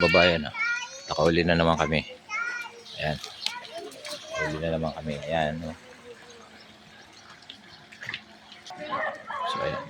kababayan. Nakauli na naman kami. Ayan. Nakauli na naman kami. Ayan. So, ayan.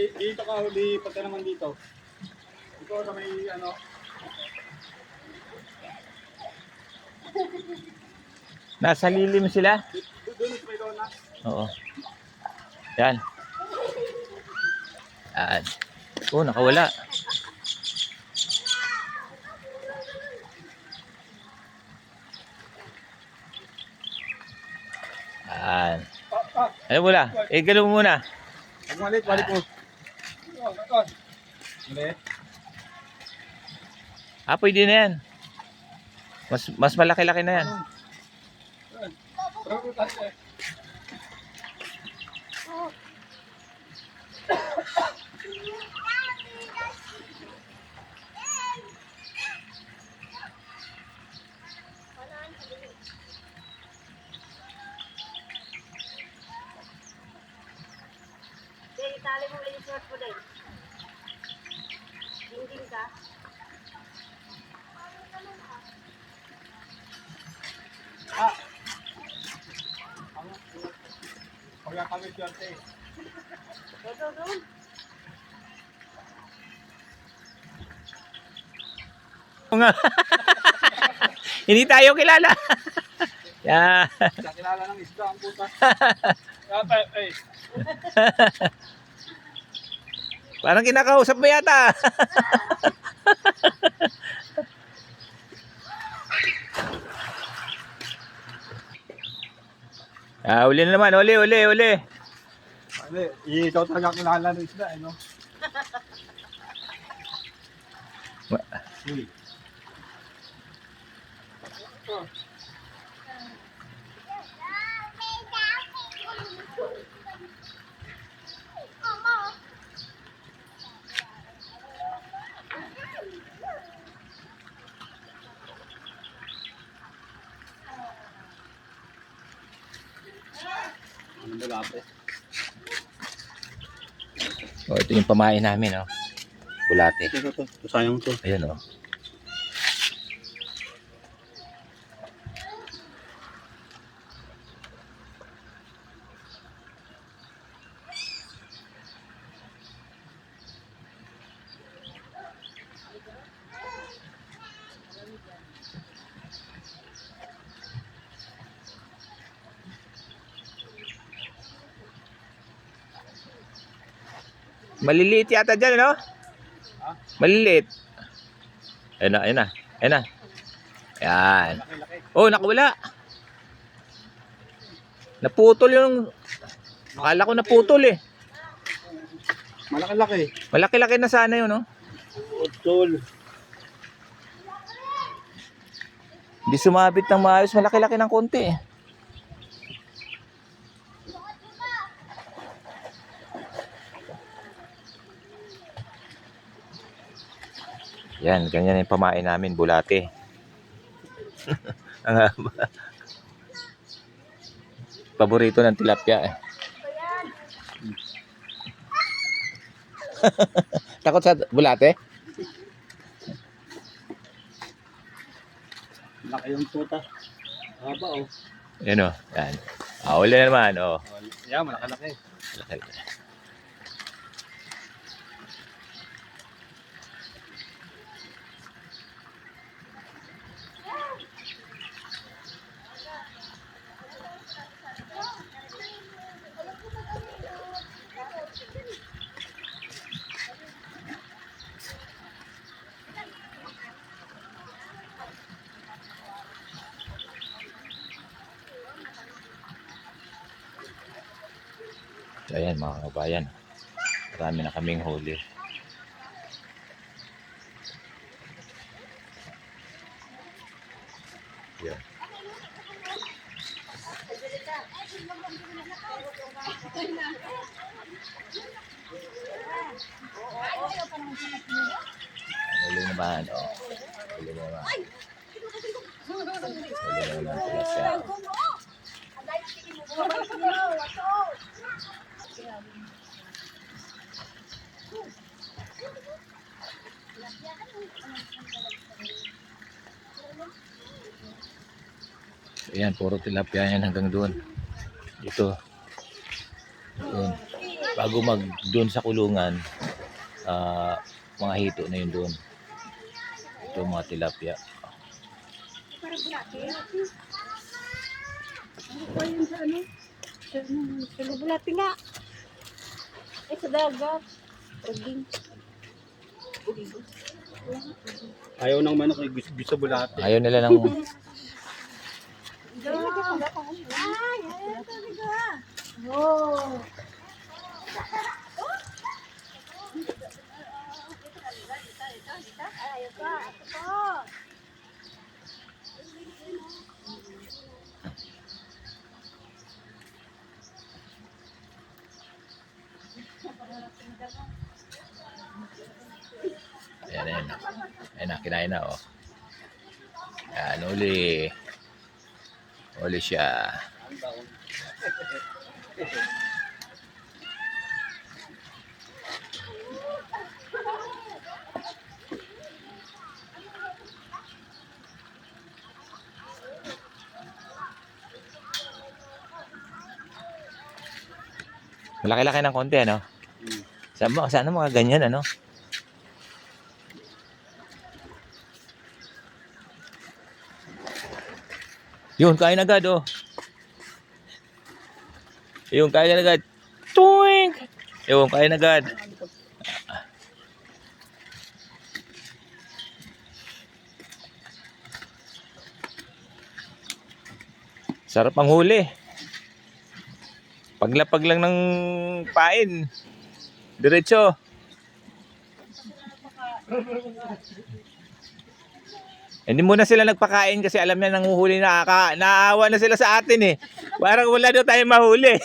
Dito ka, lipat ka naman dito. Ito na may ano. Nasa lilim sila? Doon may lona. Oo. Yan. Yan. Oh, nakawala. Yan. Ano muna? Gano'n mo muna. Balik mo. Ulit. Pwede na yan. Mas malaki-laki na yan. Itali mo ulit yung short mo din. Dingding ka. Pagka kami short eh. Doon. Nga. Hindi tayo kilala. Yan. Kakilala ng isda ang puta. Parang kinakausap mo yata. Uli na naman. Uli. Ano, ikaw talaga kilala ng isda, no? Uy. Ito yung pamain namin, oh. Bulate. Ito. Sayang to. Ayan, oh. Maliliit yata dyan, no? Maliliit. Ayan na. Ayan. Oh, nakawala. Naputol yung... Akala ko naputol eh. Malaki-laki. Malaki-laki na sana yun, no? Putol. Hindi sumabit ng maayos. Malaki-laki ng konti eh. Yan, ganyan yung pamain namin, bulate. Ang haba. Paborito ng tilapia eh. Takot sa bulate? Laki yung puta. Haba oh. Yan o, yan. Uli na naman, oh. Yan, malaki-laki. Malaki. So, ayan mga kabayan. Marami na kaming huli. Yan. Huli naman. Oh. Huli naman. Huli naman tilapia. Ayan, puro tilapia yan hanggang doon. Dito. Doon. Bago mag doon sa kulungan, mga hito na yun doon. Ito mga tilapia. Sa bulati nga. Eh, sa dagat. Paging. Ayaw ng manok, gusto sa bulate. Ayaw nila ng Ay, ayan talaga. Oh. Ayaw ka. Ito po. ayan, ayan. Ayan na, kinain na, oh. Ayan, uli. Uli siya. Malaki-laki ng konti, ano? Sana mga ganyan, ano? Yun, kain agad, oh. Yun, kain agad. Tuwing! Yun, kain agad. Sarap ang huli. Paglapag lang ng pain. Diretso. Hindi muna sila nagpakain kasi alam niya nanguhuli na naawa na sila sa atin eh. Parang wala daw tayong mahuli.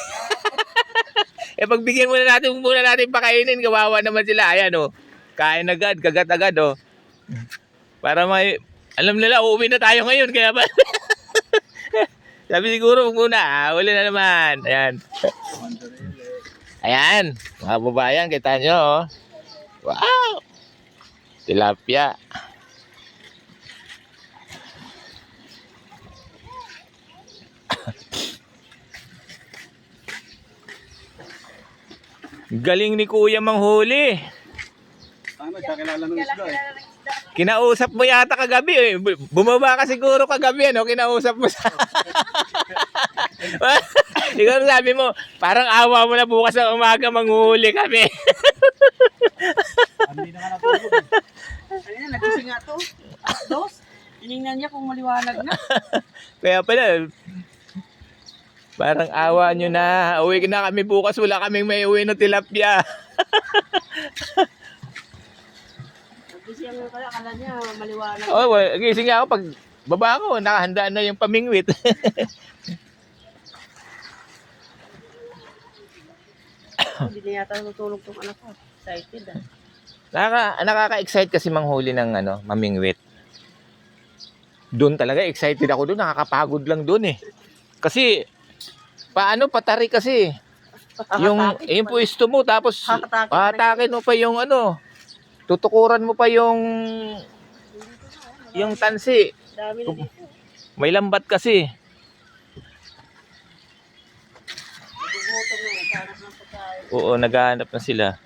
Eh pagbigyan muna natin pakainin, kawawa naman sila. Ayan oh. Kain agad, kagat agad oh. Para may alam nila uuwi na tayo ngayon kaya ba. Sabi siguro muna, huli na naman. Ayan. Ayan, mga babayan, kita nyo oh. Wow! Tilapia. Galing ni Kuya manghuli. Tama, siya kilala ng isda eh. Kinausap mo yata kagabi eh. Bumaba ka siguro kagabi ano, kinausap mo sa... Siguro sabi mo, parang awa mo na bukas sa umaga manghuli kami. Hindi na nga natulog eh. Ayun, nagising nga to. Dos. Tinignan niya kung maliwanag na. Kaya pala, parang awa nyo na. Uwi na kami bukas, wala kaming may uwi ng tilapia. Nagising nga kaya, akala niya maliwanag. Oh, well, gising nga ako pag baba ko, nakahandaan na yung pamingwit. Hindi na yata natulog tong anak ko. Excited ah. Nakaka-excite kasi manghuli ng ano, mamingwit. Doon talaga excited ako doon, nakakapagod lang doon eh. Kasi paano patari kasi yung pwesto mo tapos patakin mo pa yung ano, tutukuran mo pa yung tansi. Dami na dito. May lambat kasi. Nagugutom na eh. Parang ng pagkain. Oo, naghahanap na sila.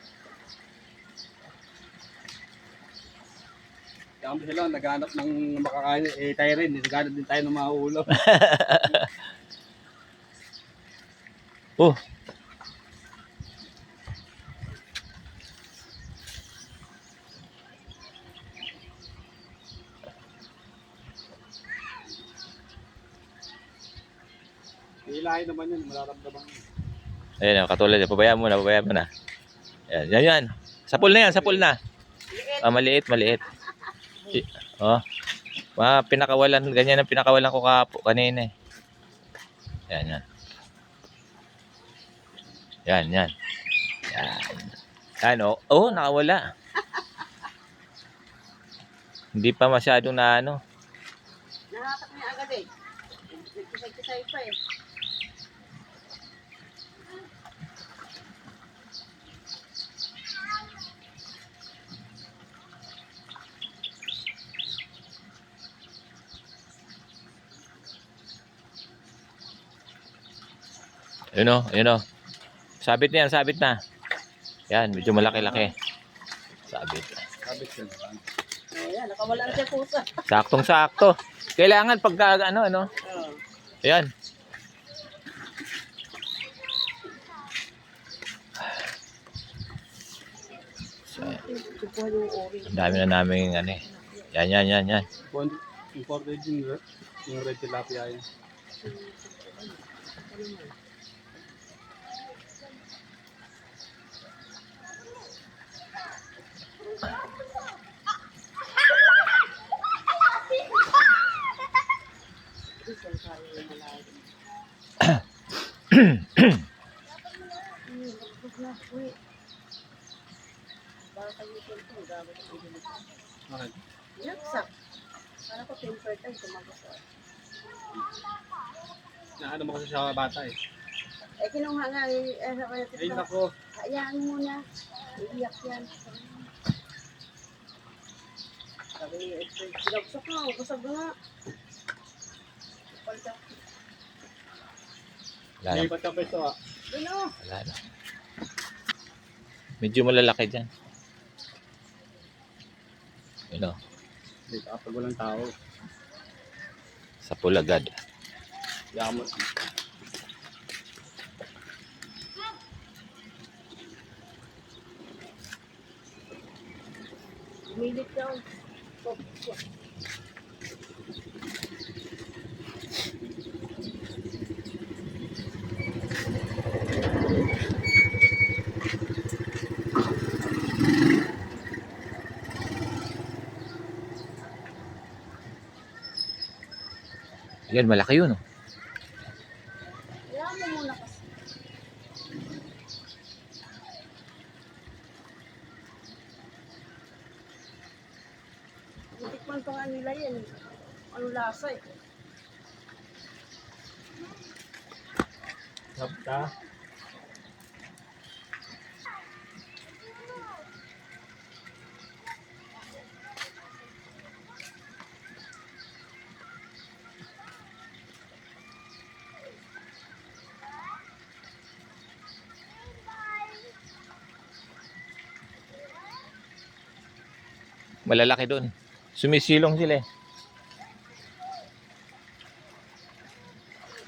Kaya sila, naghanap ng makakain. Eh, tayo rin. Naghanap din tayo ng mga ulam. Oh. Hilahin naman yun, mararamdaman yun. Ayan, katulad yan. Pabayaan mo na, pabayaan mo na. Ayan, yan, yan. Sapul na yan, sapul na. Ah, maliit, maliit. Oh. Pinakawalan, ganyan ang pinakawalan ko kanina eh. Yan, yan. Yan, yan. Yan. Yan, oh. Oh, nakawala. Hindi pa masyadong na ano. Nahatak niya agad eh. Nagkisay-kisay pa eh. Yun o, yun o. Sabit na yan, sabit na. Yan, medyo malaki-laki. Sabit. Sabit yan. Ayan, nakawala na siya pusa. Saktong-sakto. Kailangan pagka ano. Oo. Ayan. So, Subuhan yung ori. ang dami na namin ano eh. Yan, yan, yan, yan. Imported yung red tilapia yan. Bakit? Yaksak. Para ko temper time tumagot ko. Naano mo kasi sa bata eh. Eh kinuha nga Ay nako. hayaan mo na. Iiyak yan. Sabi niya, sinabsak na, basag na. Palta. Wala na. Lipat ka pa ito ah. Ano? Wala na. Medyo malalaki dyan. Yun o. Dito kapag walang tao. Sa pulagad. Yamot. Milit daw. Yan, malaki yun o. Hayaan mo muna kasi. Tikman pa nga nila yan. Ano lasa eh. Sabta. Malalaki doon. Sumisilong sila eh.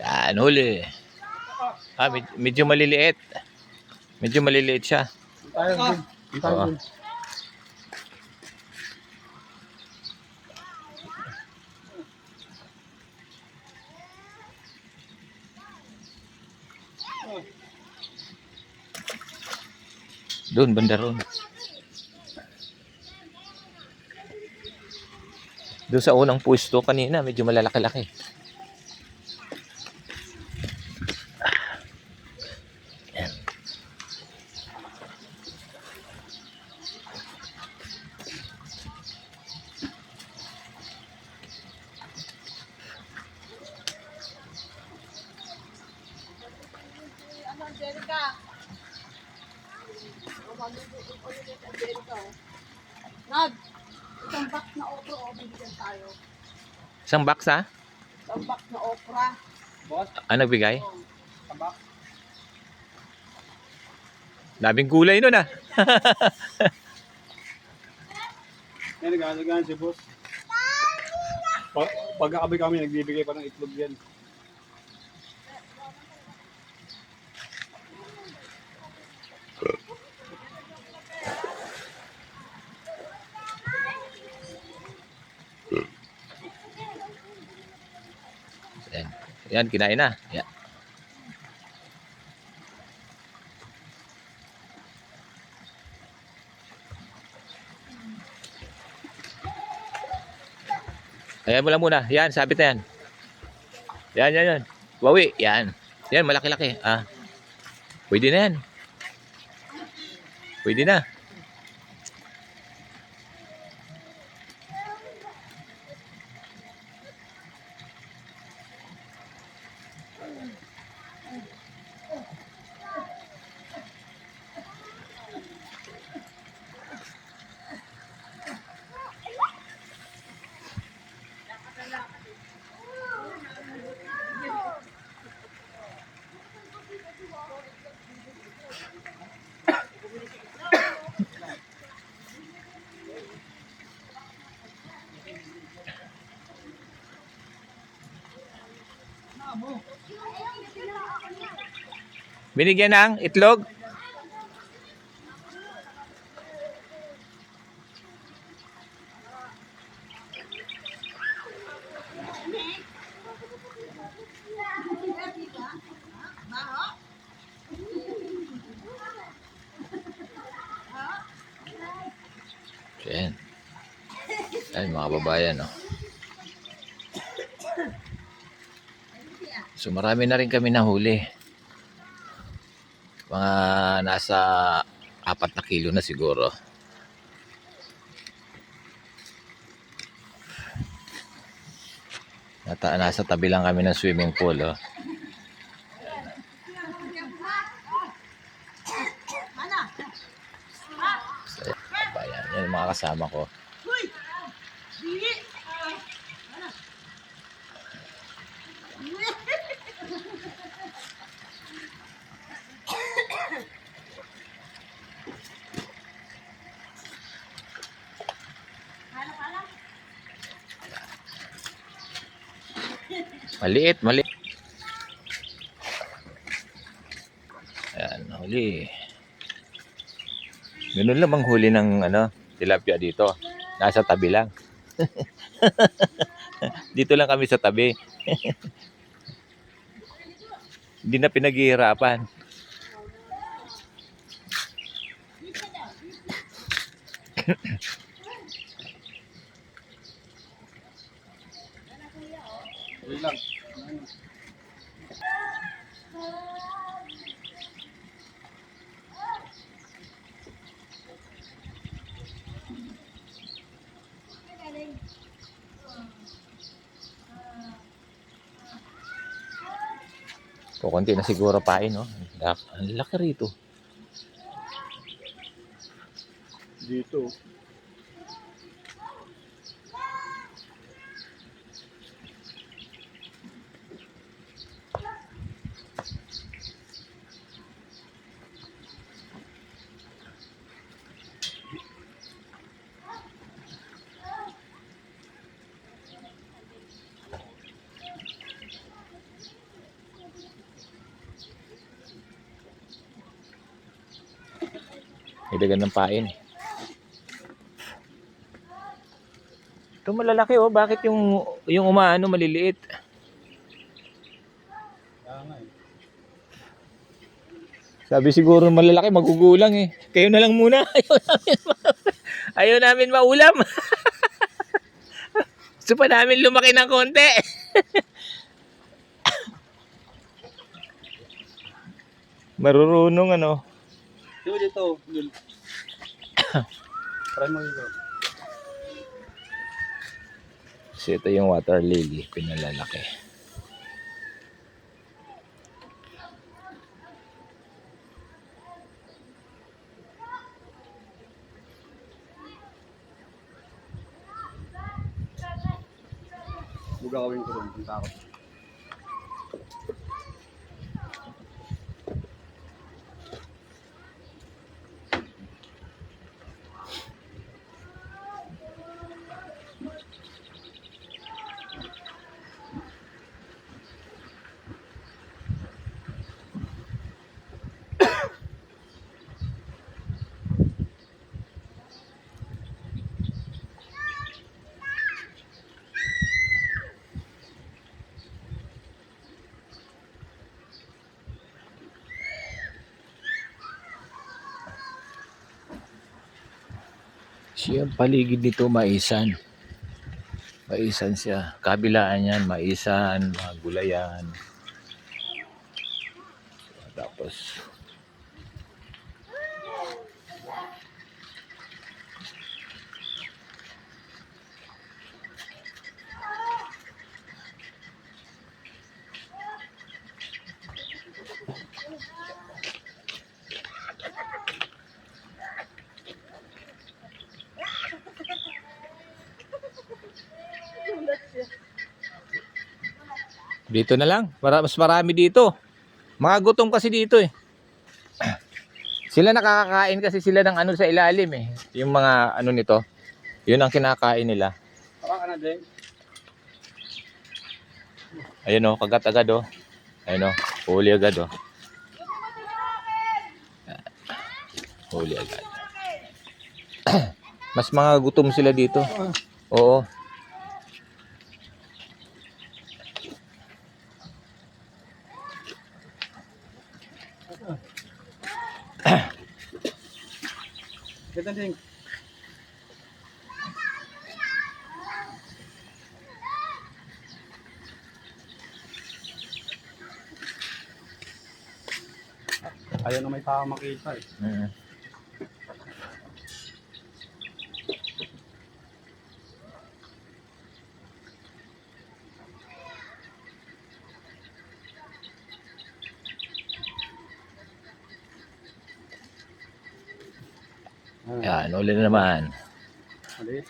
Yan, huli. Ah, medyo maliliit. Medyo maliliit siya. Tayo dun. Tayo Oo. dun. Doon, banda roon. Doon sa unang pwesto kanina, medyo malalaki-laki. Yan. Ano, Angelica? Angelica, oh. Nad, isang box na okra, o bibigyan tayo. Isang box ha? Isang box na okra. Boss, Ah, nagbigay? Oh. tabak. Daming gulay nun ah. Yan, nag-aalagaan si boss. Pagkakabi kami, nagbibigay pa ng itlog yan. Yan, yan kinain na. Yan. Ayan mo lang muna. Yan, sabit na yan. Yan. Wawi, yan. Yan, malaki-laki. Ah. Pwede na yan. Pwede na. Binigyan ng itlog. Yan. Yan mga babayan, no. So marami na rin kami nahuli. Mga nasa 4 na kilo na siguro. Nasa tabi lang kami ng swimming pool, oh. So, bayan. Yan yung mga kasama ko. Maliit. Ayan, huli. Ganun lang ang huli ng tilapia dito. Nasa tabi lang. Dito lang kami sa tabi. Hindi na pinaghihirapan. Uy lang. Kukunti na siguro pain, no? Ang laki rito. Dito. Hidagan ng pain. Ito malalaki, oh. Bakit yung umaano maliliit? Kaya nga eh. Sabi siguro malalaki, magugulang eh. Kayo na lang muna. Ayaw namin maulam. Gusto pa namin lumaki ng konti. Marurunong ano. Dito. Try mo dito. So ito yung water lily, pinalalaki. Bugawin ko rin. Ang takot. Siyang paligid nito maisan. Maisan siya. Kabilaan yan, maisan, mga gulayan. Tapos, dito na lang. Mas marami dito. Mga gutom kasi dito eh. Sila nakakakain kasi sila ng ano sa ilalim eh. Yung mga ano nito. Yun ang kinakain nila. Baka na din. Ayun oh, kagat agad oh. Ayun oh, huli agad oh. Huli agad. Mas mga gutom sila dito. Oo. Ganda din. Ayaw na may tao makita eh. Mm. Yan, uli na naman. Maliit.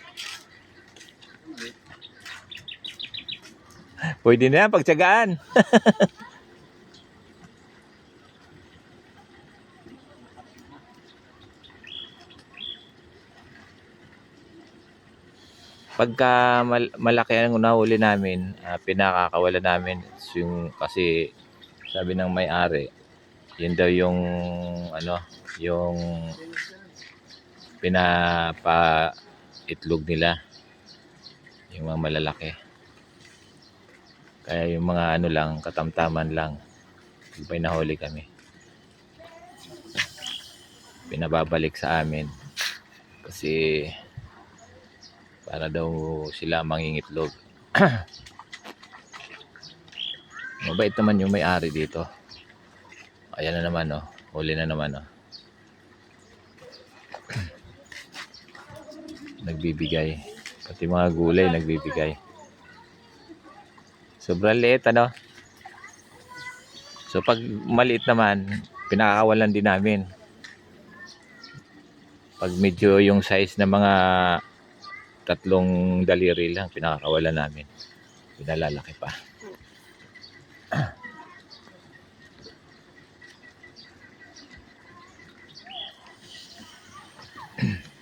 Pwede na yan, pagtsagaan. Pagka malaki ang nahuli namin, pinakakawala namin yung kasi sabi ng may-ari, yun daw yung ano, yung pinapa itlog nila, yung mga malalaki. Kaya yung mga ano lang, katamtaman lang, may nahuli kami, pinababalik sa amin kasi para daw sila mangingitlog. Mabait naman yung may-ari dito. Ayan na naman oh, huli na naman oh. Nagbibigay, pati mga gulay nagbibigay. Sobrang liit ano. So pag maliit naman, pinakakawalan din namin. Pag medyo yung size na mga 3 daliri lang, pinakakawalan namin. Pinalalaki pa.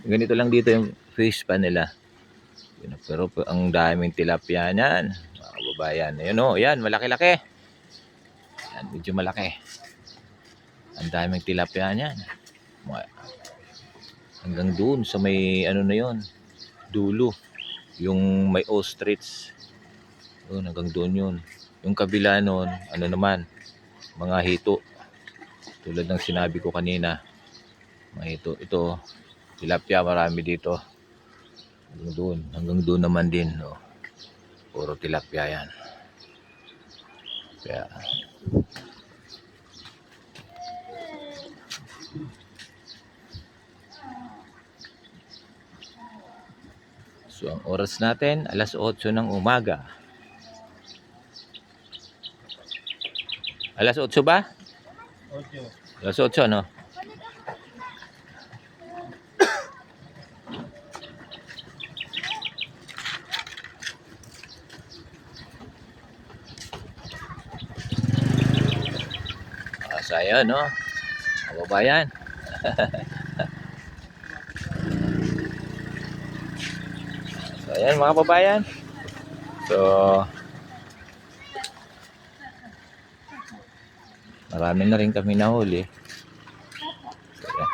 Ganito lang dito yung fish pa nila. Pero ang daming tilapia niyan, mga kababayan. Ayun oh, yan, malaki-laki. Yan, medyo malaki. Ang daming tilapia niyan. Hanggang doon sa may ano na yon, dulo. Yung may ostrich. Yun, hanggang doon yun. Yung kabila nun, ano naman, mga hito. Tulad ng sinabi ko kanina. Mga hito. Ito, tilapia marami dito. Hanggang doon naman din. Oh. Puro tilapia yan. Kaya, so ang oras natin, 8:00 ng umaga. 8:00 ba? 8:00 no? So ayun no, kababayan. So ayan mga kababayan. So marami na rin kami nahuli. So, ayan.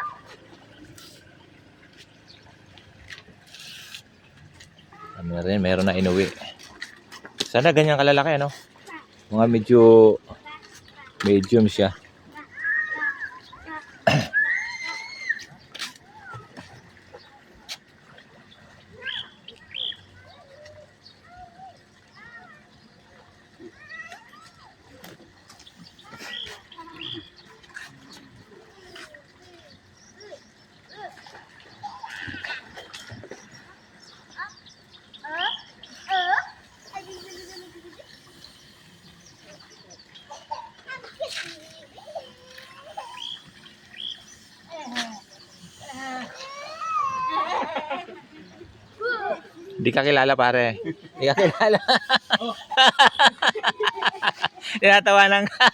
Kami na rin, meron na inuwi. Sana ganyan kalalaki ano. Mga medyo medium siya. Hindi ka kilala, pare. Hindi ka kilala. Tinatawanan ka.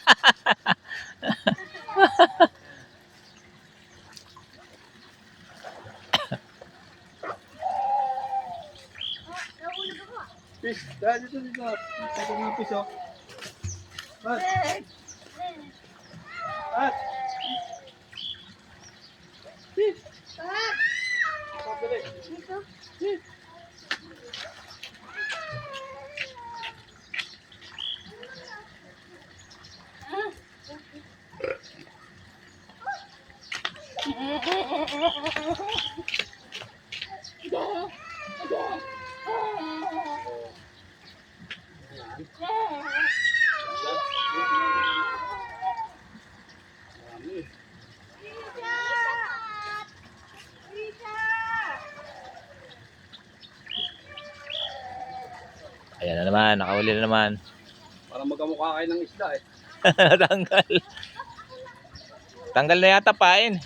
Fish, dahil dito. Ito mga fish, oh. At. At. Fish. Oh, dali. Fish. Ayan na naman, nakahuli na naman. Para magkamukha kayo ng isda, eh. Tanggal. Tanggal na yata pain.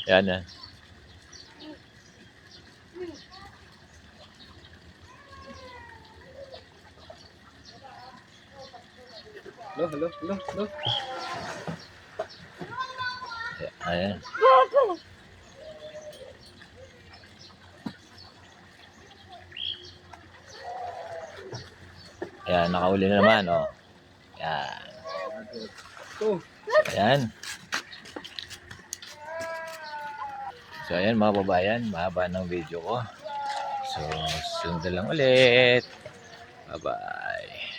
Yan na. Hello. Ayan. Ayan, nakahuli na naman, oh. Ayan. Ito. Ayan. So, ayan mga babayan, mahaba ng video ko. So, sunod na lang ulit. Bye-bye.